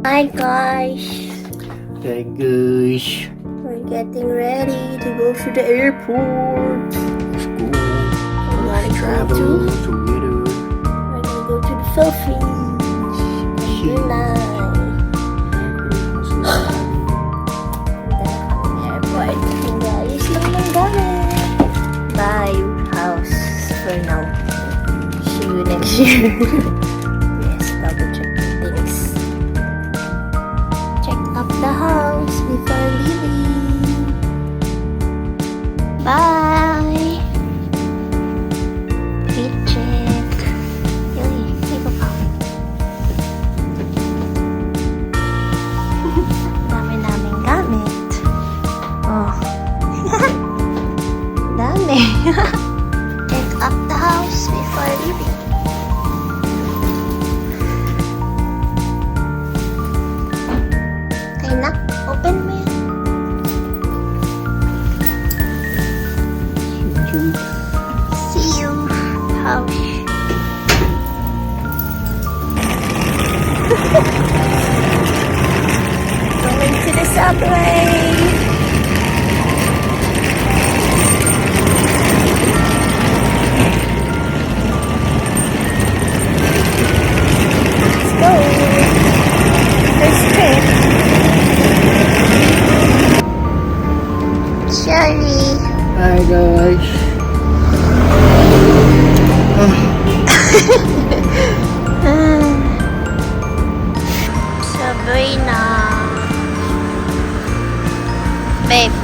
Hi guys, Hey guys, we're getting ready to go to the airport. school, We're gonna travel together. we're gonna go to the Philippines. Airport. Guys, lang ng gamit. Bye, house for now. See you next year. Yes, double check the things. Check up the house before leaving. Bye! Check. Yoy, ikaw pa. Dami naming gamit. Oh. Dami. Check up the house before leaving. Okay na, open mo yan. See you, house. Going to the subway. Let's go. First trip. Sorry. Hi guys. Subway na. Babe.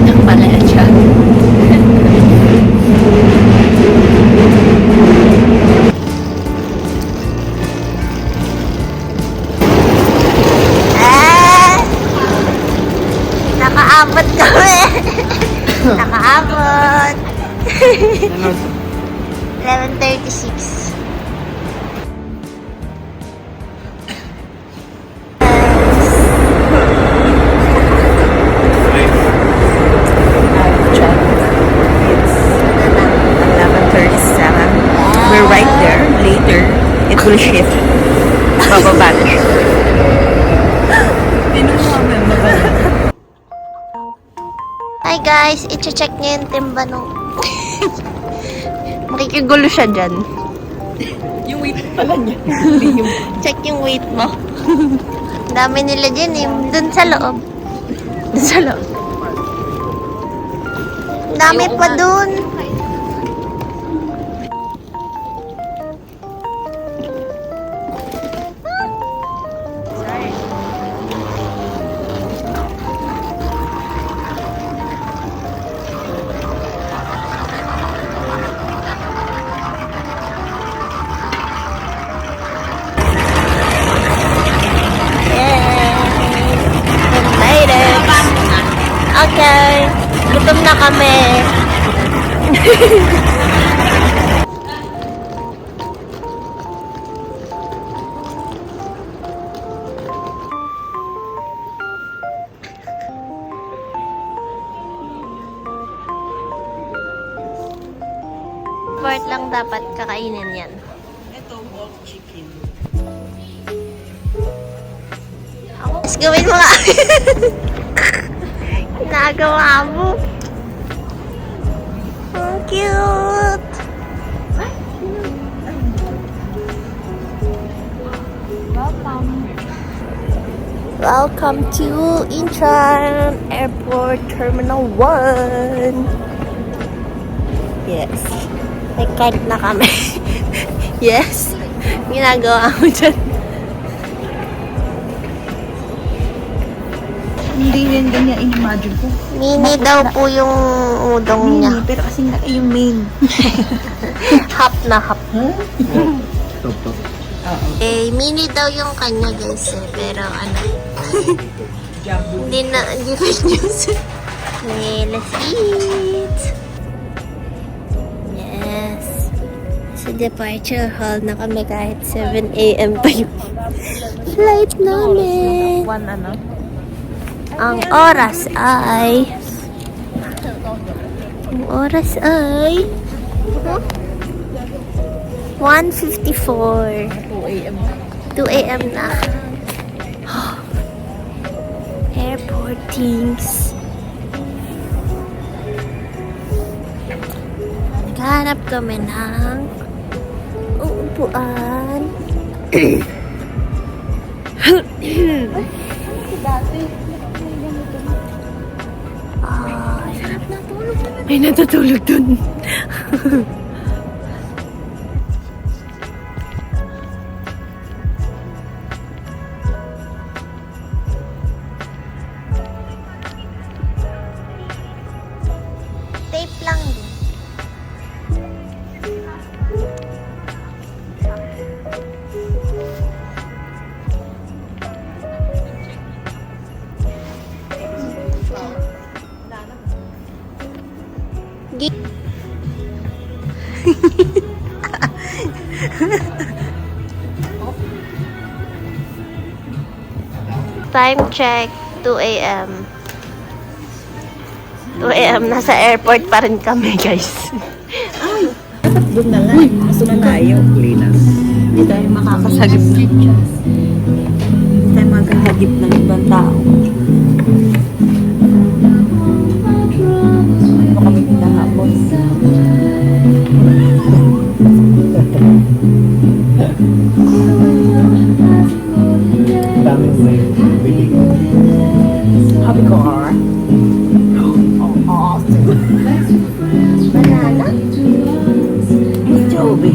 Ang palaya siya. Nakaabot kami. Nakaabot. 11:36. We're right there. Later, it will shift. Bababa na siya. Hi guys, i-check niyo yung timba nung makikigulo siya dyan. Yung weight pala niya. Check yung weight mo. Dami nila dyan eh. Dun sa loob. Dun sa loob. Dami pa dun. Okay. Gutom na kami. Port lang dapat kakainin yan. Ito, walk chicken. Let's gawin mo nga. Nagawa mo. Ang cute. Welcome to Incheon Airport Terminal 1. Yes. May card na kami. Yes. Ginagawa mo dyan. Hindi rin ganyan in-imagine ko. Mini daw po yung udong niya. Pero kasi nga yung main. Hap na hap. Top. Eh, mini daw yung kanya guys eh. Pero ano. hindi fake news. Okay, let's eat. Yes. Sa departure hall na kami kahit 7 a.m. pa yung flight namin. Ang oras ay 1:54. 2 a.m. na. Airport things. Naghanap kami ng upuan. Sarap na tulog. May natutulog dun. Tape lang din. Time check, 2 a.m. 2 a.m. Nasa airport pa rin kami, guys. Doon na lang. Gusto na tayo. Linas. Hindi tayo makakasagip na. Hindi tayo makakahagip ng ibang tao. Ano kami pinahapon? Daming may bili. Happy car. Banana? Joby.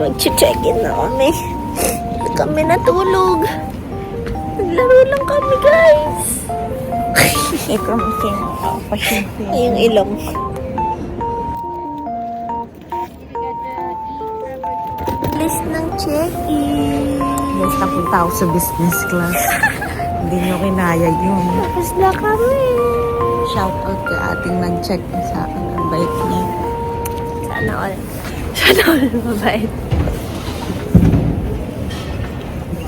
Mag-check-in na kami. Hindi kami natulog. Naglaro lang kami, guys. Ikaw masing pasyente. Yung ilong. List ng check-in. Yes, napunta ako sa business class. Hindi nyo kinaya yun. Tapos na kami. Shout out ka ating nag-check sa akin. Ang bait niya. Sana all. Sana all mabait.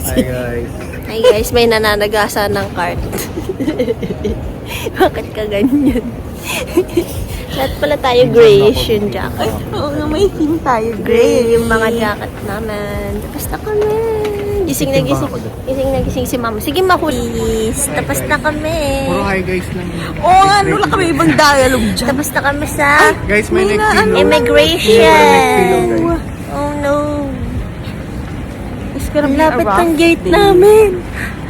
Hi guys. Hi guys, may nananagasa ng cart. Bakit ka ganyan? Lahat pala tayo grayish yung jacket. Oo nga, may theme tayo. Gray yung mga jacket namin. Tapos na kami. Gising na gising. Gising na gising si mama. Sige, makulis. Tapos na kami. Puro hi guys lang. Oo nga, wala kami ibang dialogue dyan. Tapos na kami sa Guys, may May next na- pillow. immigration. guys. Oh no. It's gonna Ang be a lapit rough ng gate day. namin.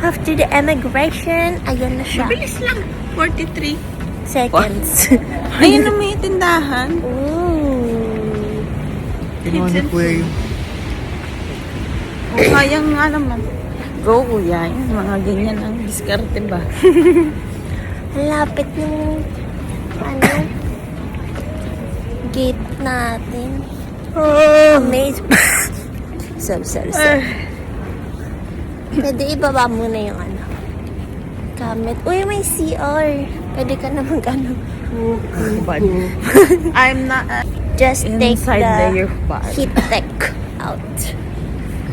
After the immigration, ayan na siya. Bilis lang. 43. Seconds. Ayun na may tindahan. Ooh. Kinuha ni Kuya yung O sayang nga naman. Go kuya, yung mga ganyan ang diskarte ba? Ang lapit ng ano, gate natin. Amazing. sorry. Pwede ibaba muna yung ano. Gamit. Uy, may CR. Pwede ka na mag-ano. But I'm not Just take inside the your bar. heat tech out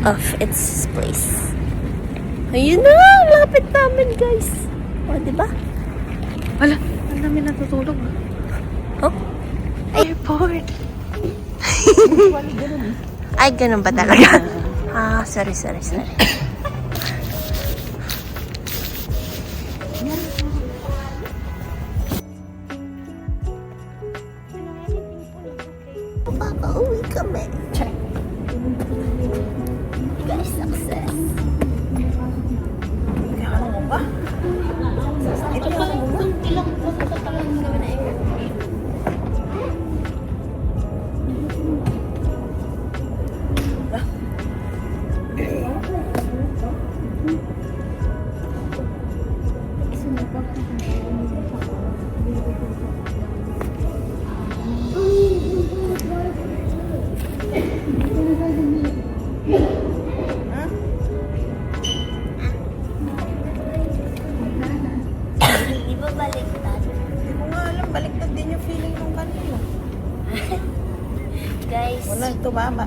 of its place. Ayun na, lapit namin, guys. O, diba? Wala, ang dami natutulog. Oh, airport. Ay, ganun ba talaga? Ah, sorry. Makaka-uwi kami. Check. Guys, success. tumama.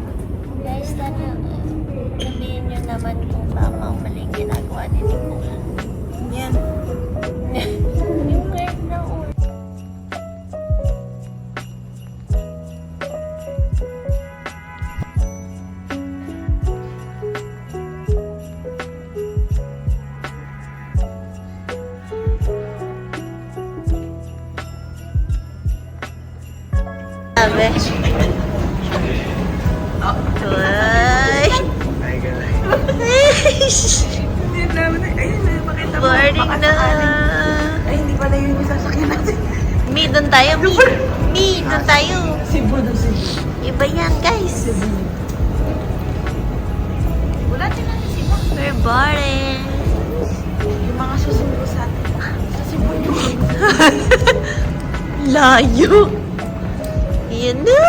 Guys, sabihin nyo naman kung tama o mali yung ginagawa ni Nicole. Yan. Yung weird na ulo. Sabi. Uy. Hi guys. Hindi naman. Ayun, makita mo. Boarding na. Ay, hindi pala yun yung sasakyan natin. Mi, doon tayo, Mi. Mi, doon tayo. Cebu daw, Cebu. Iba yan, guys. Wala din natin Cebu. We're boarding. Yung mga susundo sa atin. Sa Cebu yun. Layo. Yan na.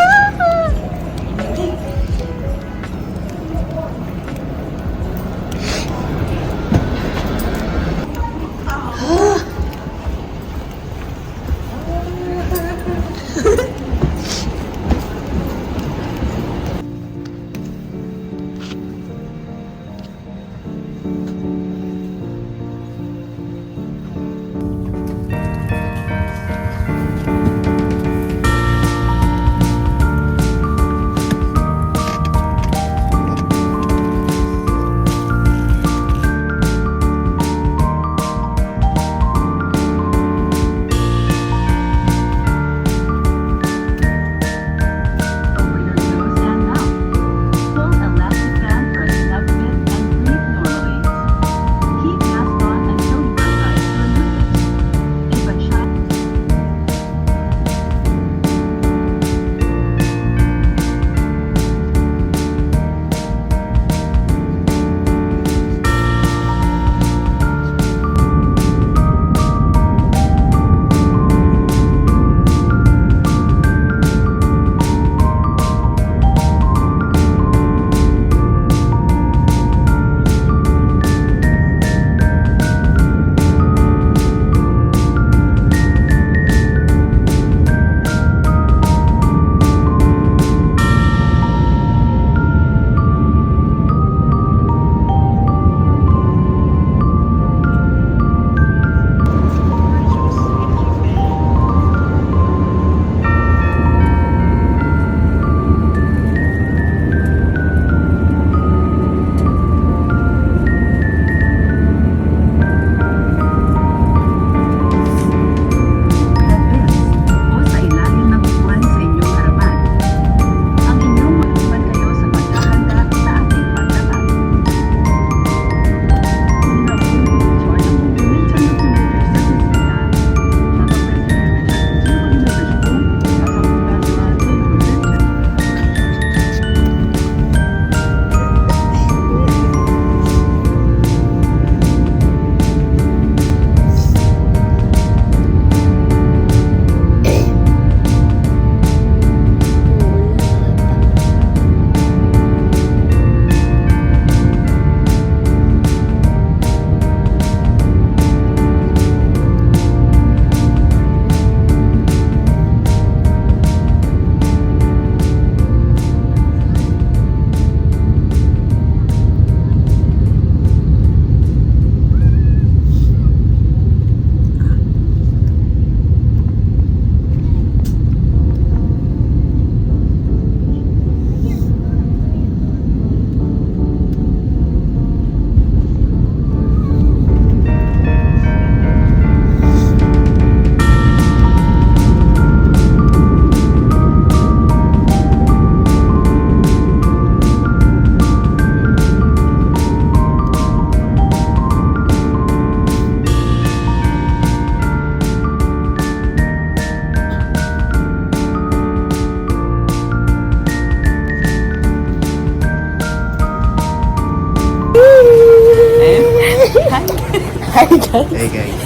Hi guys. Hey guys.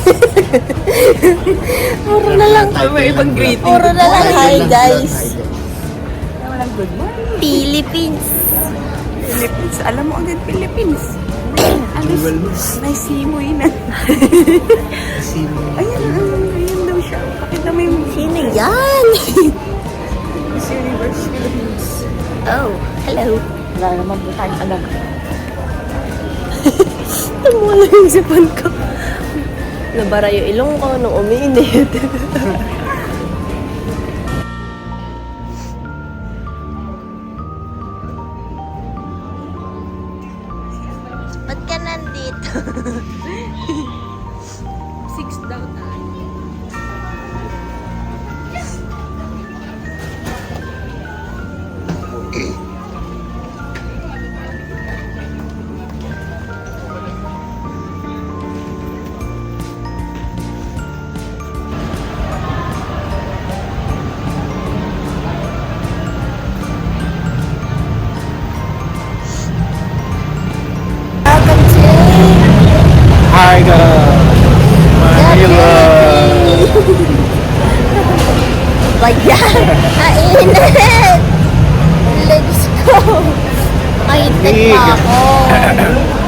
Puro na lang. May ibang greeting. Puro na lang. Hi, guys. Walang good morning. Philippines. Philippines. Alam mo agad Philippines. Jewel mo. May simoy na. Sino? Ayan daw siya. Pakita mo yung Sino yan? Miss Universe Philippines. Oh, hello. Wala naman po tayong alam. Tumulo yung sipon ko. Nabara yung ilong ko nung umiinit. Ba't ka nandito? 6 daw tayo. Welcome to Hi guys! Manila! like that. Kainit! Let's go! Kainit pa ako.